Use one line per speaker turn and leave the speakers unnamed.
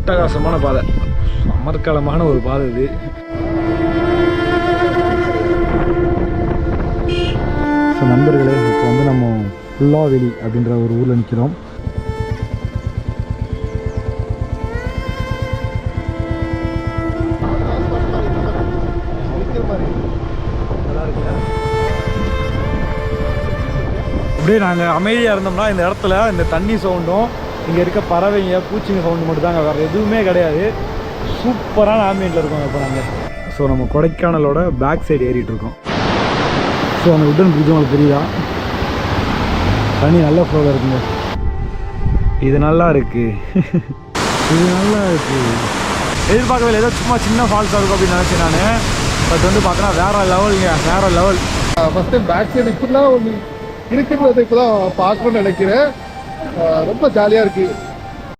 அட்டகாசமான பாதை, அமர்க்கலமான ஒரு பாதை இது. ஸோ நண்பர்களே, இப்போ வந்து நம்ம புல்லாவெளி அப்படின்ற ஒரு ஊரில் நிற்கிறோம். அப்படியே நாங்கள் அமைதியாக இருந்தோம்னா இந்த இடத்துல இந்த தண்ணி சவுண்டும் இங்கே இருக்க பறவைங்க பூச்சிங்க சவுண்டு மட்டும் தாங்க, வேறு எதுவுமே கிடையாது. சூப்பரான ஆம்பியன்ட்டில் இருக்கோம் இப்போ நாங்கள். ஸோ நம்ம கொடைக்கானலோட பேக் சைடு ஏறிட்டு இருக்கோம். ஸோ அந்த உடன் பிரிட்ஜ் உங்களுக்கு தெரியுதா, தண்ணி நல்ல ஃப்ளோவில் இருக்குங்க. இது நல்லா இருக்குது, இது நல்லா இருக்குது. எதிர்பார்க்கவே ஏதோ சும்மா சின்ன ஃபால்ஸாக இருக்கும் அப்படின்னு நினச்சேன் நான். பட் வந்து பார்த்தோன்னா வேறு லெவலுங்க, வேறு level.
First time back side இப்படிலாம் ஒன்று இருக்குன்றதை இப்போ தான் பார்க்கணும்னு நினைக்கிறேன். ரொம்ப ஜாலியாக இருக்குது.